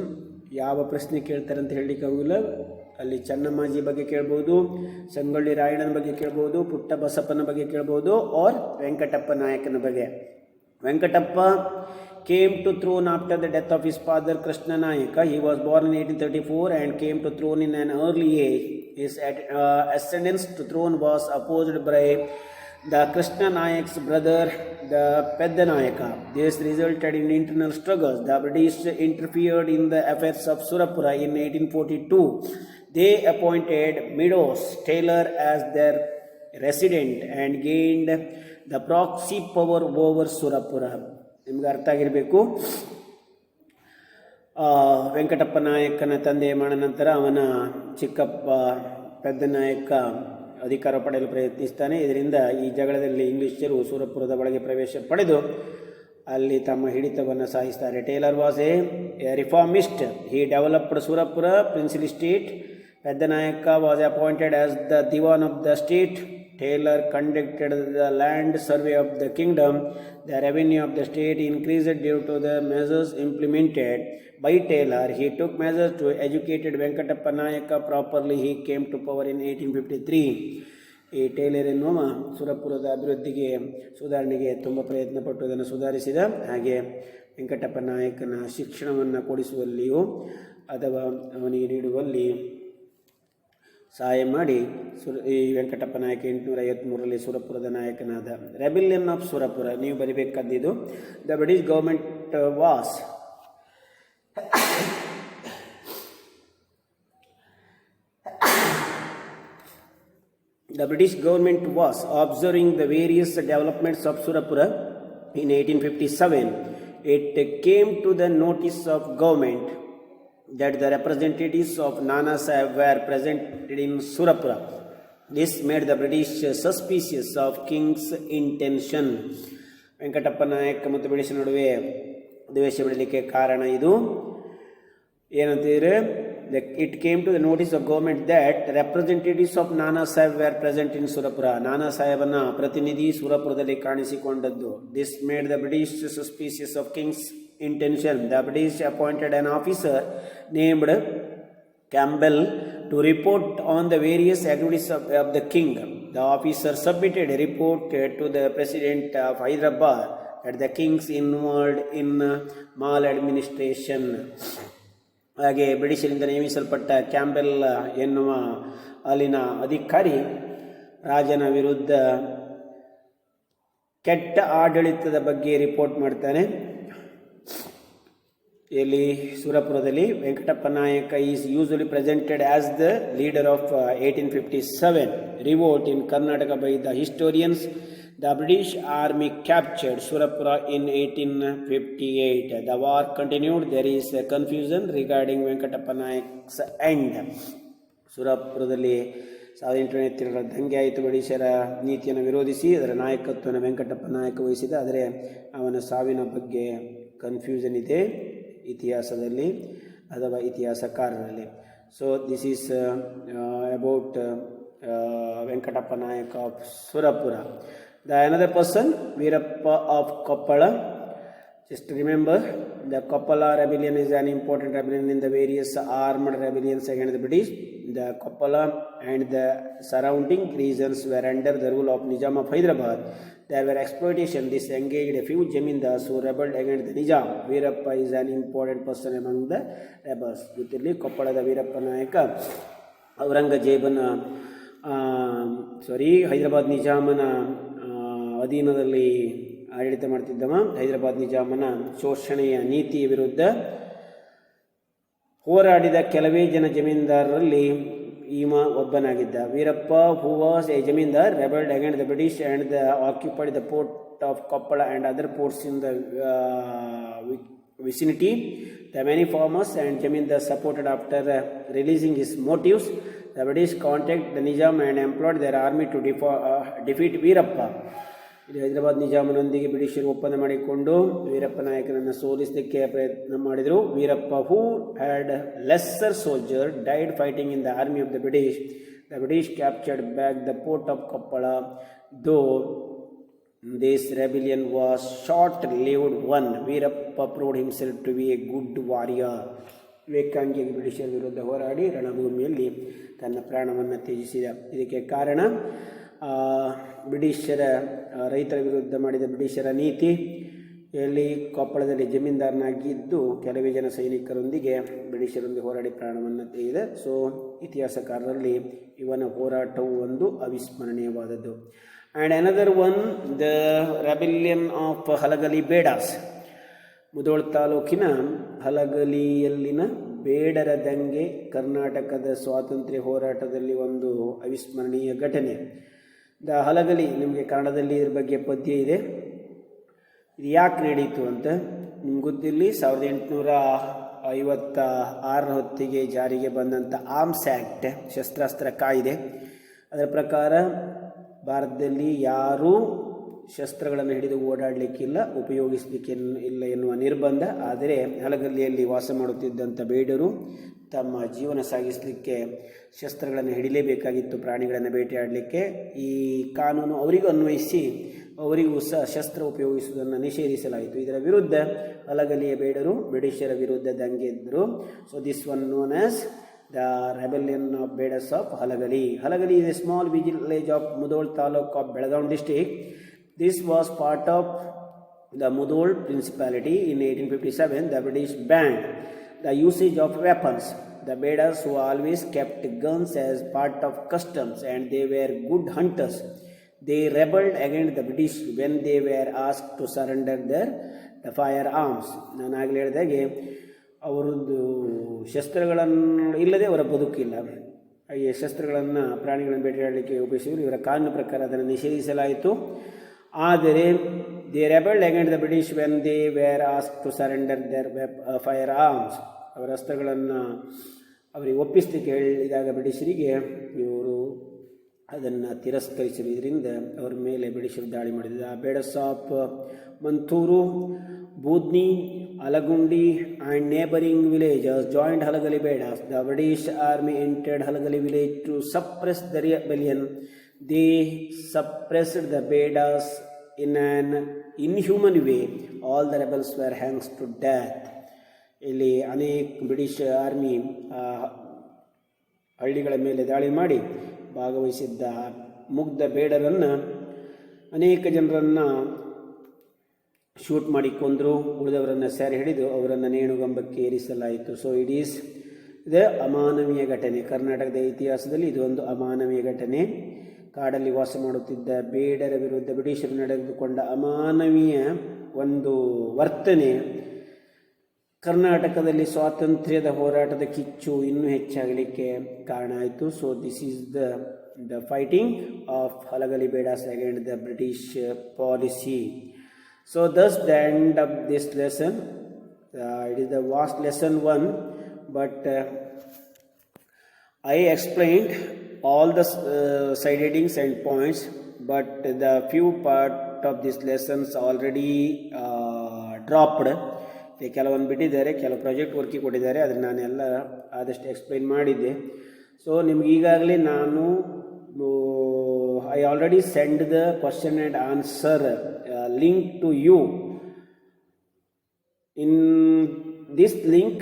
ಯಾವ ಪ್ರಶ್ನೆ ಕೇಳ್ತಾರೆ ಅಂತ ಹೇಳಲಿಕ್ಕಾಗಿಲ್ಲ. ಅಲ್ಲಿ ಚೆನ್ನಮ್ಮಾಜಿ ಬಗ್ಗೆ ಕೇಳ್ಬೋದು, ಸಂಗೊಳ್ಳಿ ರಾಯಣ್ಣನ ಬಗ್ಗೆ ಕೇಳ್ಬೋದು, ಪುಟ್ಟ ಬಸಪ್ಪನ ಬಗ್ಗೆ ಕೇಳ್ಬೋದು, ಆರ್ ವೆಂಕಟಪ್ಪ ನಾಯಕನ ಬಗ್ಗೆ. Venkatappa came to throne after the death of his father Krishna Nayaka. He was born in 1834 and came to throne in an early age. His ascendance to throne was opposed by the Krishna Nayak's brother, the Pedda Nayaka. This resulted in internal struggles. The British interfered in the affairs of Surapura in 1842. They appointed Meadows Taylor as their resident and gained the proxy power over Surapura. ನಿಮ್ಗೆ ಅರ್ಥ ಆಗಿರಬೇಕು. ವೆಂಕಟಪ್ಪ ನಾಯಕನ ತಂದೆ ಮರಣ ನಂತರ ಅವನ ಚಿಕ್ಕಪ್ಪ ಪೆದ್ದ ನಾಯಕ ಅಧಿಕಾರ ಪಡೆಯಲು ಪ್ರಯತ್ನಿಸ್ತಾನೆ. ಇದರಿಂದ ಈ ಜಗಳದಲ್ಲಿ ಇಂಗ್ಲಿಷರು ಸುರಪುರದ ಒಳಗೆ ಪ್ರವೇಶ ಪಡೆದು ಅಲ್ಲಿ ತಮ್ಮ ಹಿಡಿತವನ್ನು ಸಾಧಿಸ್ತಾರೆ. Taylor was a reformist. He developed Surapura princely state. Pedda Nayaka was appointed as the dewan of the state. Taylor conducted the land survey of the kingdom. The revenue of the state increased due to the measures implemented by Taylor. He took measures to educate Venkatappa Nayaka properly. He came to power in 1853. ಈ Taylor ಎನ್ನುವ ಸುರಪುರದ ಅಭಿವೃದ್ಧಿಗೆ, ಸುಧಾರಣೆಗೆ ತುಂಬ ಪ್ರಯತ್ನಪಟ್ಟು ಅದನ್ನು ಸುಧಾರಿಸಿದ. ಹಾಗೆ ವೆಂಕಟಪ್ಪ ನಾಯಕನ ಶಿಕ್ಷಣವನ್ನು ಕೊಡಿಸುವಲ್ಲಿಯೂ ಅಥವಾ ಅವನಿಗೆ ನೀಡುವಲ್ಲಿ ಸಹಾಯ ಮಾಡಿ ಈ ವೆಂಕಟಪ್ಪ ನಾಯಕ 853ರಲ್ಲಿ ಸುರಪುರದ ನಾಯಕನಾದ. ರೆಬಿಲಿಯನ್ ಆಫ್ ಸುರಪುರ ನೀವು ಬರಿಬೇಕಾದ್ದು. The British government was The British government was observing the various developments of Surapura in 1857. It came to the notice of government that the representatives of Nana Sahib were present in Surapura. This made the British suspicious of King's intention. Venkatappa ನಾಯಕ ಮತ್ತು British ನಡುವೆ ದ್ವೇಷ ಬೆಳಲಿಕ್ಕೆ ಕಾರಣ ಇದು ಏನಂತಿದ್ರೆ, it came to the notice of government that representatives of Nana Sahib were present in Surapura. ನಾನಾ ಸಾಹೇಬನ ಪ್ರತಿನಿಧಿ ಸುರಪುರದಲ್ಲಿ ಕಾಣಿಸಿಕೊಂಡದ್ದು. This made the British suspicious of King's intention. The British appointed an officer named Campbell to report on the various activities of the king. The officer submitted a report to the president of Hyderabad that the king's involved in maladministration. ಹಾಗೆ ಬ್ರಿಟಿಷರಿಂದ ನೇಮಿಸಲ್ಪಟ್ಟ Campbell ಎನ್ನುವ ಅಲ್ಲಿನ ಅಧಿಕಾರಿ ರಾಜನ ವಿರುದ್ಧ ಕೆಟ್ಟ ಆಡಳಿತದ ಬಗ್ಗೆ report ಮಾಡ್ತಾನೆ. ಇಲ್ಲಿ ಸುರಪುರದಲ್ಲಿ ವೆಂಕಟಪ್ಪ ನಾಯಕ is usually presented as the leader of 1857 revolt in Karnataka by the historians. The British army captured Surapura in 1858. The war continued. There is confusion regarding Venkatappa Nayak's end. ಸುರಪುರದಲ್ಲಿ 1872 ದಂಗೆ ಆಯಿತು. ಬ್ರಿಟಿಷರ ನೀತಿಯನ್ನು ವಿರೋಧಿಸಿ ಅದರ ನಾಯಕತ್ವವನ್ನು ವೆಂಕಟಪ್ಪ ನಾಯಕ ವಹಿಸಿದ. ಆದರೆ ಅವನ ಸಾವಿನ ಬಗ್ಗೆ ಕನ್ಫ್ಯೂಷನ್ ಇದೆ ಇತಿಹಾಸದಲ್ಲಿ ಅಥವಾ ಇತಿಹಾಸಕಾರರಲ್ಲಿ. So this is about Venkatappa Nayaka of Surapura. The another person, Veerappa of Koppala. Just remember, the Koppala rebellion is an important rebellion in the various armed rebellions against the British. The Koppala and the surrounding regions were under the rule of Nizam of Hyderabad. There were exploitation. This engaged a few Jamindars who rebelled against the Nizam. Veerappa is an important person among the rebels. Guthirli Koppalada Veerappa Nayaka ಔರಂಗಜೇಬನ ಹೈದರಾಬಾದ್ ನಿಜಾಮನ ಅಧೀನದಲ್ಲಿ ಆಡಳಿತ ಮಾಡ್ತಿದ್ದವ. ಹೈದರಾಬಾದ್ ನಿಜಾಮನ ಶೋಷಣೆಯ ನೀತಿಯ ವಿರುದ್ಧ ಹೋರಾಡಿದ ಕೆಲವೇ ಜನ ಜಮೀನ್ದಾರರಲ್ಲಿ ಈಮ ಒಬ್ಬನಾಗಿದ್ದ. Veerappa who was a zamindar rebelled against the British and the occupied the port of Koppal and other ports in the vicinity. The many farmers and jamindars supported after releasing his motives. The British contacted the Nizam and employed their army to defeat Veerappa. Hyderabad ನಿಜಾಮನೊಂದಿಗೆ ಬ್ರಿಟಿಷರು ಒಪ್ಪಂದ ಮಾಡಿಕೊಂಡು ವೀರಪ್ಪ ನಾಯಕನನ್ನು ಸೋಲಿಸಲಿಕ್ಕೆ ಪ್ರಯತ್ನ ಮಾಡಿದರು. Veerappa who had lesser soldier died fighting in the army of the British. The British captured back the port of Koppal. Though this rebellion was short-lived one. Veerappa proved himself to be a good warrior. ವೇಕಾಂಗಿಯಾಗಿ ಬ್ರಿಟಿಷರ ವಿರುದ್ಧ ಹೋರಾಡಿ ರಣಭೂಮಿಯಲ್ಲಿ ತನ್ನ ಪ್ರಾಣವನ್ನು ತ್ಯಜಿಸಿದ. ಇದಕ್ಕೆ ಕಾರಣ ಬ್ರಿಟಿಷರ ರೈತರ ವಿರುದ್ಧ ಮಾಡಿದ ಬ್ರಿಟಿಷರ ನೀತಿಯಲ್ಲಿ ಕೊಪ್ಪಳದಲ್ಲಿ ಜಮೀನ್ದಾರನಾಗಿದ್ದು ಕೆಲವೇ ಜನ ಸೈನಿಕರೊಂದಿಗೆ ಬ್ರಿಟಿಷರೊಂದಿಗೆ ಹೋರಾಡಿ ಪ್ರಾಣವನ್ನು ತೆಗೆದ. ಸೊ ಇತಿಹಾಸಕಾರರಲ್ಲಿ ಇವನ ಹೋರಾಟವು ಒಂದು ಅವಿಸ್ಮರಣೀಯವಾದದ್ದು. And another one, the rebellion of Halagali ಬೇಡಾಸ್. Mudhol ತಾಲೂಕಿನ ಹಲಗಲಿಯಲ್ಲಿನ ಬೇಡರ ದಂಗೆ ಕರ್ನಾಟಕದ ಸ್ವಾತಂತ್ರ್ಯ ಹೋರಾಟದಲ್ಲಿ ಒಂದು ಅವಿಸ್ಮರಣೀಯ ಘಟನೆ. ದ ಹಲಗಲಿ, ನಿಮಗೆ ಕನ್ನಡದಲ್ಲಿ ಇದ್ರ ಬಗ್ಗೆ ಪದ್ಯ ಇದೆ. ಇದು ಯಾಕೆ ನಡೀತು ಅಂತ ನಿಮ್ಗೆ ಗೊತ್ತಿರಲಿ. 1856 ಹೊತ್ತಿಗೆ ಜಾರಿಗೆ ಬಂದಂಥ ಆರ್ಮ್ಸ್ ಆ್ಯಕ್ಟ್, ಶಸ್ತ್ರಾಸ್ತ್ರ ಕಾಯ್ದೆ, ಅದರ ಪ್ರಕಾರ ಭಾರತದಲ್ಲಿ ಯಾರೂ ಶಸ್ತ್ರಗಳನ್ನು ಹಿಡಿದು ಓಡಾಡಲಿಕ್ಕಿಲ್ಲ, ಉಪಯೋಗಿಸಲಿಕ್ಕೆ ಇಲ್ಲ ಎನ್ನುವ ನಿರ್ಬಂಧ. ಆದರೆ ಹಲಗಲ್ಲಿಯಲ್ಲಿ ವಾಸ ಮಾಡುತ್ತಿದ್ದಂಥ ಬೇಡರು ತಮ್ಮ ಜೀವನ ಸಾಗಿಸಲಿಕ್ಕೆ ಶಸ್ತ್ರಗಳನ್ನು ಹಿಡಿಲೇಬೇಕಾಗಿತ್ತು, ಪ್ರಾಣಿಗಳನ್ನು ಬೇಟೆಯಾಡಲಿಕ್ಕೆ. ಈ ಕಾನೂನು ಅವರಿಗೂ ಅನ್ವಯಿಸಿ ಅವರಿಗೂ ಸಹ ಶಸ್ತ್ರ ಉಪಯೋಗಿಸುವುದನ್ನು ನಿಷೇಧಿಸಲಾಯಿತು. ಇದರ ವಿರುದ್ಧ ಹಲಗಲಿಯ ಬೇಡರು ಬ್ರಿಟಿಷರ ವಿರುದ್ಧ ದಂಗೆ ಎದ್ದರು. So this one known as the rebellion of Bedas of Halagali. Halagali is a small village of Mudhol Taluk of Belgaum district. This was part of the Mudhol Principality. In 1857, the British banned the usage of weapons. The Bedas who always kept guns as part of customs and they were good hunters. They rebelled against the British when they were asked to surrender the firearms. ನಾನು ಆಗಲೇ ಹೇಳಿದಾಗೆ ಅವರದ್ದು ಶಸ್ತ್ರಗಳನ್ನು ಇಲ್ಲದೆ ಅವರ ಬದುಕಿಲ್ಲ. ಈ ಶಸ್ತ್ರಗಳನ್ನು ಪ್ರಾಣಿಗಳನ್ನು ಬೇಟೆಯಾಡಲಿಕ್ಕೆ ಉಪಯೋಗಿಸಿದರು. ಇವರ ಕಾನೂನು ಪ್ರಕಾರ ಅದನ್ನು ನಿಷೇಧಿಸಲಾಯಿತು. ಆದರೆ they rebelled against the British when they were ask to surrender their firearms. ಅವರ ಅಸ್ತ್ರಗಳನ್ನು ಅವರಿಗೆ ಒಪ್ಪಿಸಲಿಕ್ಕೆ ಹೇಳಿದಾಗ ಬ್ರಿಟಿಷರಿಗೆ ಇವರು ಅದನ್ನು ತಿರಸ್ಕರಿಸಿರುವುದರಿಂದ ಅವರ ಮೇಲೆ ಬ್ರಿಟಿಷರು ದಾಳಿ ಮಾಡಿದರು. ಬೇಡಸ್ of ಮಂಥೂರು, ಬೂದ್ನಿ, Alagundi and neighboring villages joined Halagali Bedas. The British army entered Halagali village to suppress the rebellion. They suppressed the Bedas in an inhuman way. All the rebels were hanged to death. ಇಲ್ಲಿ ಅನೇಕ British army ಹಳ್ಳಿಗಳ ಮೇಲೆ ದಾಳಿ ಮಾಡಿ ಭಾಗವಹಿಸಿದ್ದ ಮುಗ್ಧ ಬೇಡರನ್ನು ಅನೇಕ ಜನರನ್ನು ಶೂಟ್ ಮಾಡಿ ಕೊಂದರು. ಉಳಿದವರನ್ನು ಸೆರೆ ಹಿಡಿದು ಅವರನ್ನು ನೇಣುಗಂಬಕ್ಕೆ ಏರಿಸಲಾಯಿತು. ಸೊ ಇಟ್ ಈಸ್ ಇದು ಅಮಾನವೀಯ ಘಟನೆ. ಕರ್ನಾಟಕದ ಇತಿಹಾಸದಲ್ಲಿ ಇದು ಒಂದು ಅಮಾನವೀಯ ಘಟನೆ. ಕಾಡಲ್ಲಿ ವಾಸ ಮಾಡುತ್ತಿದ್ದ ಬೇಡರ ವಿರುದ್ಧ ಬ್ರಿಟಿಷರು ನಡೆದುಕೊಂಡ ಅಮಾನವೀಯ ಒಂದು ವರ್ತನೆ ಕರ್ನಾಟಕದಲ್ಲಿ ಸ್ವಾತಂತ್ರ್ಯದ ಹೋರಾಟದ ಕಿಚ್ಚು ಇನ್ನೂ ಹೆಚ್ಚಾಗಲಿಕ್ಕೆ ಕಾರಣ ಆಯಿತು. So this is the fighting of Halagali Bedas against the British policy. So thus the end of this lesson. It is the vast lesson 1, but I explained all the side headings and points, but the few part of this lessons already dropped. ಕೆಲವೊಂದು ಬಿಟ್ಟಿದ್ದಾರೆ, ಕೆಲವು project ವರ್ಕಿಗೆ ಕೊಟ್ಟಿದ್ದಾರೆ, ಅದನ್ನು ನಾನೆಲ್ಲ ಆದಷ್ಟು explain ಮಾಡಿದ್ದೆ. So ನಿಮ್ಗೆ ಈಗಾಗಲೇ ನಾನು I already sent the question and answer link to you. In this link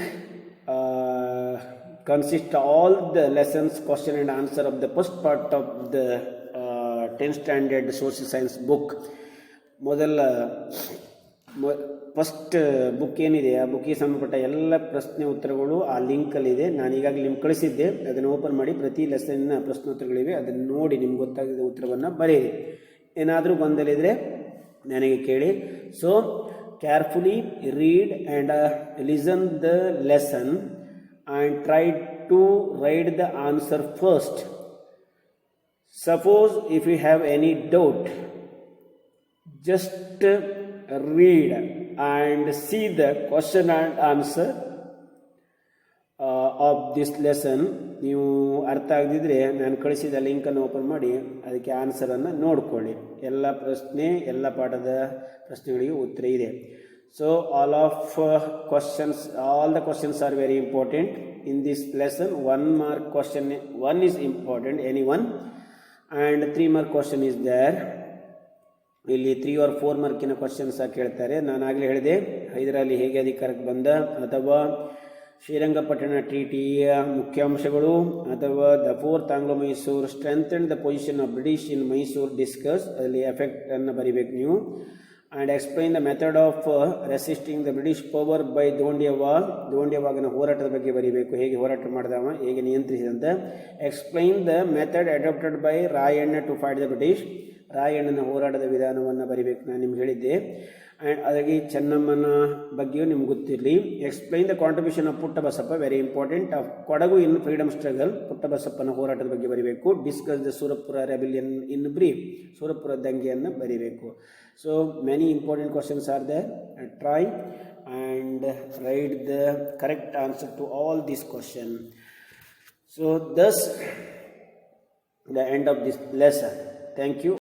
consists all the lessons, question and answer of the first part of the 10th standard social science book. First book ಏನಿದೆ ಆ ಬುಕ್ಕಿಗೆ ಸಂಬಂಧಪಟ್ಟ ಎಲ್ಲ ಪ್ರಶ್ನೆ ಉತ್ತರಗಳು ಆ ಲಿಂಕಲ್ಲಿದೆ. ನಾನು ಈಗಾಗಲೇ ನಿಮ್ಗೆ ಕಳಿಸಿದ್ದೆ, ಅದನ್ನು ಓಪನ್ ಮಾಡಿ ಪ್ರತಿ ಲೆಸನ್ನ ಪ್ರಶ್ನೆ ಉತ್ತರಗಳಿವೆ, ಅದನ್ನು ನೋಡಿ ನಿಮ್ಗೆ ಗೊತ್ತಾಗಿದ್ದ ಉತ್ತರವನ್ನು ಬರೆಯಿರಿ. ಏನಾದರೂ ಗೊಂದಲಿದ್ರೆ ನನಗೆ ಕೇಳಿ. So carefully read and listen the lesson and try to write the answer first. Suppose if you have any doubt, just read and see the question and answer of this lesson. ನೀವು ಅರ್ಥ ಆಗದಿದ್ದರೆ ನಾನು ಕಳಿಸಿದ ಲಿಂಕನ್ನು open ಮಾಡಿ ಅದಕ್ಕೆ ಆನ್ಸರನ್ನು ನೋಡಿಕೊಳ್ಳಿ. ಎಲ್ಲ ಪಾಠದ ಪ್ರಶ್ನೆಗಳಿಗೆ ಉತ್ತರ ಇದೆ. So all the questions are very important in this lesson. 1 mark question 1 is important, any one, and 3 mark question is there. ಇಲ್ಲಿ 3 or 4 ಮಾರ್ಕಿನ ಕ್ವಶನ್ಸ್ ಕೇಳ್ತಾರೆ. ನಾನು ಆಗಲೇ ಹೇಳಿದೆ, ಹೈದರಾಲಿ ಹೇಗೆ ಅಧಿಕಾರಕ್ಕೆ ಬಂದ, ಅಥವಾ ಶ್ರೀರಂಗಪಟ್ಟಣ ಟ್ರೀಟಿಯ ಮುಖ್ಯಾಂಶಗಳು, ಅಥವಾ the 4th Anglo Mysore strengthened the position of British in Mysore discuss, ಅಲ್ಲಿ ಎಫೆಕ್ಟನ್ನು ಬರಿಬೇಕು ನೀವು. And explain the method of resisting the British power by ದೋಂಡ್ಯವಾಗನ ಹೋರಾಟದ ಬಗ್ಗೆ ಬರೀಬೇಕು, ಹೇಗೆ ಹೋರಾಟ ಮಾಡಿದವ, ಹೇಗೆ ನಿಯಂತ್ರಿಸಿದಂತ. Explain the method adapted by Rayanna to fight the British, ರಾಯಣ್ಣನ ಹೋರಾಟದ ವಿಧಾನವನ್ನು ಬರೀಬೇಕು, ನಾನು ನಿಮ್ಗೆ ಹೇಳಿದ್ದೆ. ಆ್ಯಂಡ್ ಅದಾಗಿ ಚೆನ್ನಮ್ಮನ ಬಗ್ಗೆಯೂ ನಿಮ್ಗೆ ಗೊತ್ತಿರಲಿ. Explain the contribution of Puttabasappa, very important, of Kodagu in freedom struggle, ಪುಟ್ಟಬಸಪ್ಪನ ಹೋರಾಟದ ಬಗ್ಗೆ ಬರೀಬೇಕು. Discuss the Surapura rebellion in brief, Surapura ದಂಗೆಯನ್ನು ಬರೀಬೇಕು. So many important questions are there. Try and write the correct answer to all this question. So thus the end of this lesson. Thank you.